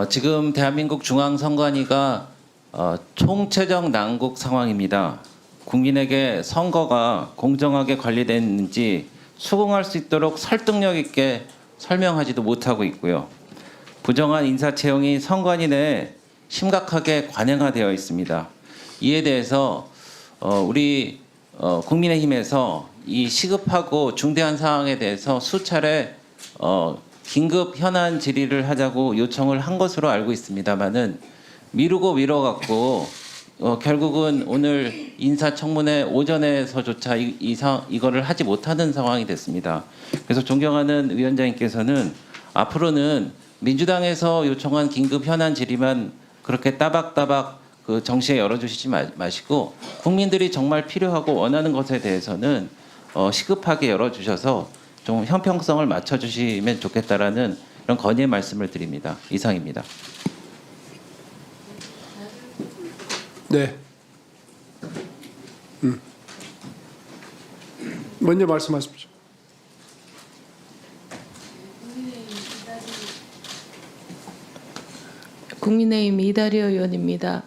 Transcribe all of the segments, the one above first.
지금 대한민국 중앙선관위가 총체적 난국 상황입니다. 국민에게 선거가 공정하게 관리됐는지 수긍할 수 있도록 설득력 있게 설명하지도 못하고 있고요. 부정한 인사 채용이 선관위 내에 심각하게 관행화되어 있습니다. 이에 대해서 우리 국민의힘에서 이 시급하고 중대한 사항에 대해서 수차례 긴급 현안 질의를 하자고 요청을 한 것으로 알고 있습니다만은 미루고 미뤄갖고 결국은 오늘 인사청문회 오전에서조차 이거를 하지 못하는 상황이 됐습니다. 그래서 존경하는 위원장님께서는 앞으로는 민주당에서 요청한 긴급 현안 질의만 그렇게 따박따박 그 정시에 열어주시지 마시고 국민들이 정말 필요하고 원하는 것에 대해서는 시급하게 열어주셔서 좀 형평성을 맞춰주시면 좋겠다라는 이런 건의의 말씀을 드립니다. 이상입니다. 네. 먼저 말씀하십시오. 국민의힘 이다리오 의원입니다.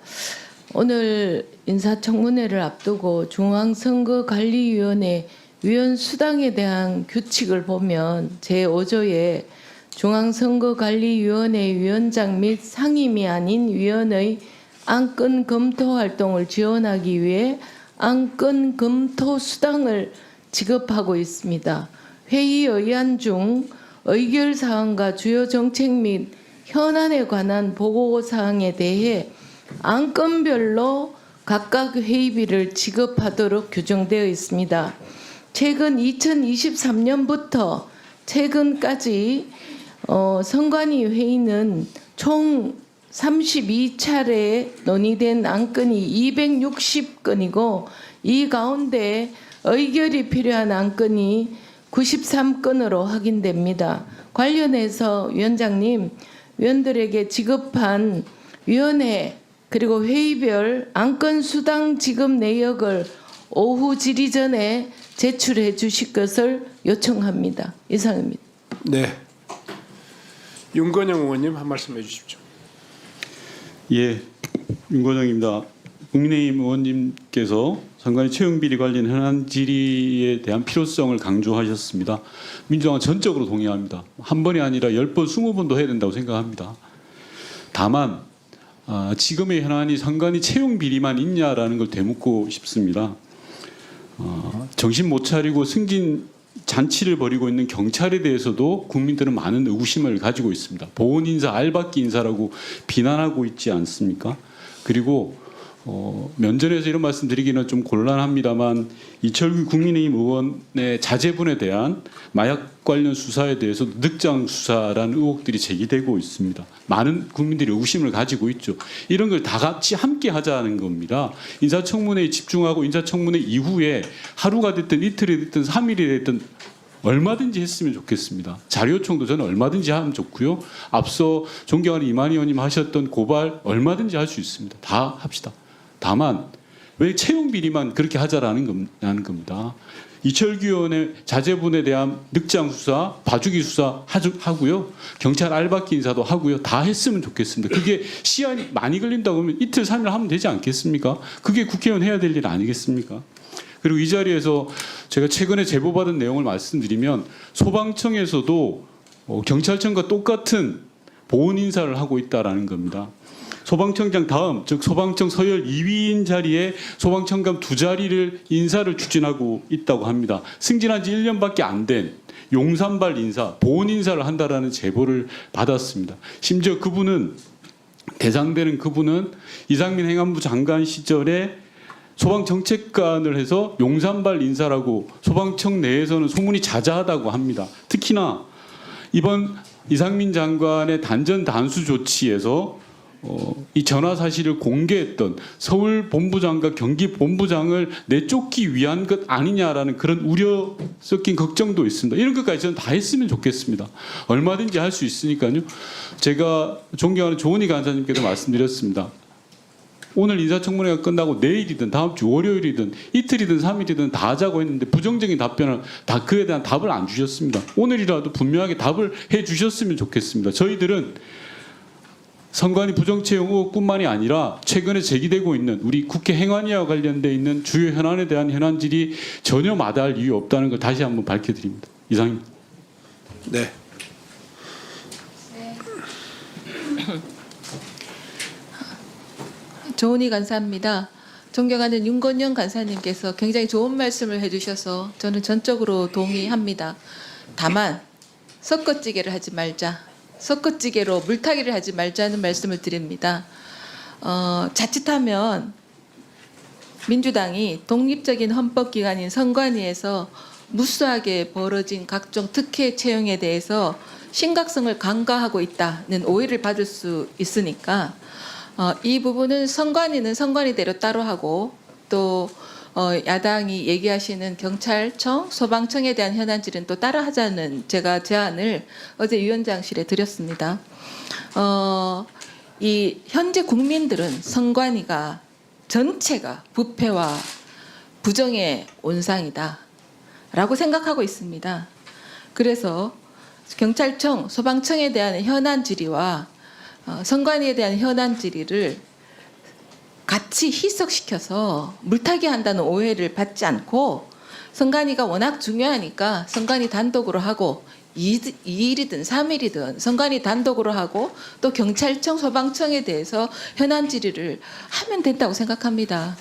오늘 인사청문회를 앞두고 중앙선거관리위원회 위원 수당에 대한 규칙을 보면 제5조에 중앙선거관리위원회 위원장 및 상임이 아닌 위원의 안건 검토 활동을 지원하기 위해 안건 검토 수당을 지급하고 있습니다. 회의 의안 중 의결 사항과 주요 정책 및 현안에 관한 보고 사항에 대해 안건별로 각각 회의비를 지급하도록 규정되어 있습니다. 최근 2023년부터 최근까지 선관위 회의는 총 32차례 논의된 안건이 260건이고 이 가운데 의결이 필요한 안건이 93건으로 확인됩니다. 관련해서 위원장님, 위원들에게 지급한 위원회 그리고 회의별 안건 수당 지급 내역을 오후 질의 전에 제출해 주실 것을 요청합니다. 이상입니다. 네. 윤건영 의원님 한 말씀 해주십시오. 예, 윤건영입니다. 국민의힘 의원님께서 선관위 채용비리 관련 현안 질의에 대한 필요성을 강조하셨습니다. 민주당은 전적으로 동의합니다. 한 번이 아니라 10번, 20번도 해야 된다고 생각합니다. 다만 지금의 현안이 선관위 채용비리만 있냐라는 걸 되묻고 싶습니다. 정신 못 차리고 승진 잔치를 벌이고 있는 경찰에 대해서도 국민들은 많은 의구심을 가지고 있습니다. 보훈 인사, 알박기 인사라고 비난하고 있지 않습니까? 그리고 면전에서 이런 말씀 드리기는 좀 곤란합니다만 이철규 국민의힘 의원의 자제분에 대한 마약 관련 수사에 대해서도 늑장 수사라는 의혹들이 제기되고 있습니다. 많은 국민들이 의구심을 가지고 있죠. 이런 걸 다 같이 함께 하자는 겁니다. 인사청문회에 집중하고 인사청문회 이후에 하루가 됐든 이틀이 됐든 3일이 됐든 얼마든지 했으면 좋겠습니다. 자료 요청도 저는 얼마든지 하면 좋고요. 앞서 존경하는 이만희 의원님 하셨던 고발 얼마든지 할 수 있습니다. 다 합시다. 다만 왜 채용 비리만 그렇게 하자라는 겁니다. 이철규 의원의 자제분에 대한 늑장 수사, 봐주기 수사 하고요. 경찰 알박기 인사도 하고요. 다 했으면 좋겠습니다. 그게 시간이 많이 걸린다고 하면 이틀, 3일 하면 되지 않겠습니까? 그게 국회의원 해야 될 일 아니겠습니까? 그리고 이 자리에서 제가 최근에 제보받은 내용을 말씀드리면 소방청에서도 경찰청과 똑같은 보훈 인사를 하고 있다는 겁니다. 소방청장 다음, 즉 소방청 서열 2위인 자리에 소방청감 2자리를 인사를 추진하고 있다고 합니다. 승진한 지 1년밖에 안 된 용산발 인사, 보훈 인사를 한다라는 제보를 받았습니다. 심지어 대상되는 그분은 이상민 행안부 장관 시절에 소방정책관을 해서 용산발 인사라고 소방청 내에서는 소문이 자자하다고 합니다. 특히나 이번 이상민 장관의 단전 단수 조치에서 이 전화 사실을 공개했던 서울 본부장과 경기 본부장을 내쫓기 위한 것 아니냐라는 그런 우려 섞인 걱정도 있습니다. 이런 것까지 저는 다 했으면 좋겠습니다. 얼마든지 할 수 있으니까요. 제가 존경하는 조은희 간사님께도 말씀드렸습니다. 오늘 인사청문회가 끝나고 내일이든 다음 주 월요일이든 이틀이든 3일이든 다 하자고 했는데 부정적인 답변을 다 그에 대한 답을 안 주셨습니다. 오늘이라도 분명하게 답을 해 주셨으면 좋겠습니다. 저희들은 선관위 부정채용 의혹뿐만이 아니라 최근에 제기되고 있는 우리 국회 행안위와 관련돼 있는 주요 현안에 대한 현안 질의 전혀 마다할 이유 없다는 걸 다시 한번 밝혀드립니다. 이상입니다. 네. 조은희 간사입니다. 존경하는 윤건영 간사님께서 굉장히 좋은 말씀을 해주셔서 저는 전적으로 동의합니다. 다만 섞어찌개를 하지 말자, 섞어찌개로 물타기를 하지 말자는 말씀을 드립니다. 자칫하면 민주당이 독립적인 헌법기관인 선관위에서 무수하게 벌어진 각종 특혜 채용에 대해서 심각성을 간과하고 있다는 오해를 받을 수 있으니까 이 부분은 선관위는 선관위대로 따로 하고 또 야당이 얘기하시는 경찰청, 소방청에 대한 현안질은 또 따로 하자는 제가 제안을 어제 위원장실에 드렸습니다. 이 현재 국민들은 선관위가 전체가 부패와 부정의 온상이다라고 생각하고 있습니다. 그래서 경찰청, 소방청에 대한 현안 질의와 선관위에 대한 현안 질의를 같이 희석시켜서 물타기 한다는 오해를 받지 않고 선관위가 워낙 중요하니까 선관위 단독으로 하고 2일이든 3일이든 선관위 단독으로 하고 또 경찰청, 소방청에 대해서 현안 질의를 하면 된다고 생각합니다.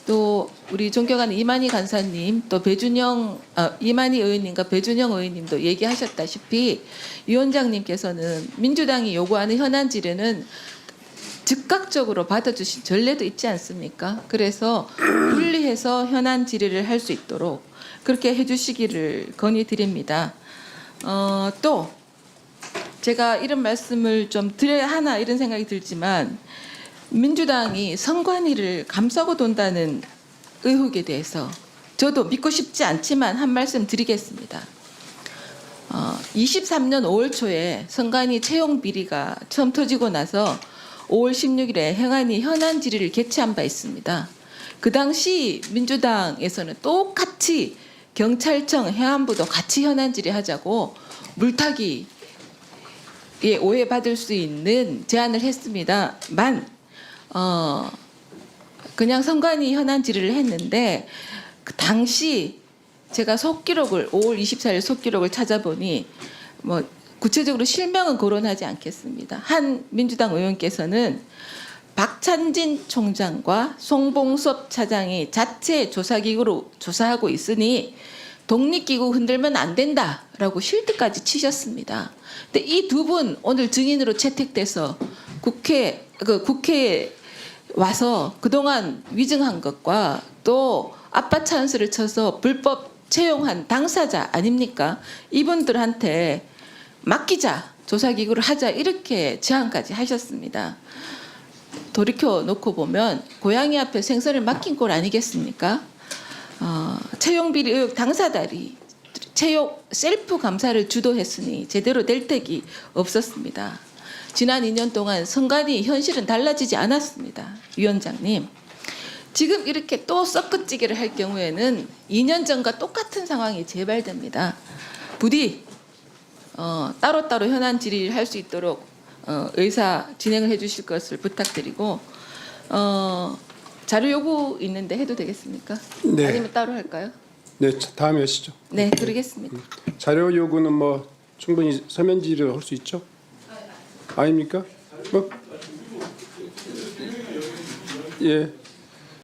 또 우리 존경하는 이만희 간사님, 또 이만희 의원님과 배준영 의원님도 얘기하셨다시피 위원장님께서는 민주당이 요구하는 현안 질의는 즉각적으로 받아주신 전례도 있지 않습니까? 그래서 분리해서 현안 질의를 할 수 있도록 그렇게 해주시기를 건의드립니다. 또 제가 이런 말씀을 좀 드려야 하나 이런 생각이 들지만 민주당이 선관위를 감싸고 돈다는 의혹에 대해서 저도 믿고 싶지 않지만 한 말씀 드리겠습니다. 23년 5월 초에 선관위 채용 비리가 처음 터지고 나서 5월 16일에 행안위 현안 질의를 개최한 바 있습니다. 그 당시 민주당에서는 똑같이 경찰청, 해안부도 같이 현안 질의하자고 물타기에 오해받을 수 있는 제안을 했습니다만 그냥 선관위 현안 질의를 했는데 그 당시 제가 속기록을 5월 24일 속기록을 찾아보니 뭐 구체적으로 실명은 거론하지 않겠습니다. 한 민주당 의원께서는 박찬진 총장과 송봉섭 차장이 자체 조사기구로 조사하고 있으니 독립기구 흔들면 안 된다라고 실드까지 치셨습니다. 근데 이 두 분 오늘 증인으로 채택돼서 국회에 와서 그동안 위증한 것과 또 아빠 찬스를 쳐서 불법 채용한 당사자 아닙니까? 이분들한테 맡기자, 조사기구를 하자 이렇게 제안까지 하셨습니다. 돌이켜 놓고 보면 고양이 앞에 생선을 맡긴 꼴 아니겠습니까? 채용비리 의혹 당사자들이 채용 셀프 감사를 주도했으니 제대로 될 택이 없었습니다. 지난 2년 동안 선관위 현실은 달라지지 않았습니다. 위원장님. 지금 이렇게 또 섞어찌개를 할 경우에는 2년 전과 똑같은 상황이 재발됩니다. 부디 따로따로 현안 질의를 할 수 있도록 의사 진행을 해 주실 것을 부탁드리고 자료 요구 있는데 해도 되겠습니까? 네. 아니면 따로 할까요? 네, 다음에 하시죠. 네, 그러겠습니다. 자료 요구는 뭐 충분히 서면 질의를 할 수 있죠? 아닙니까? 예.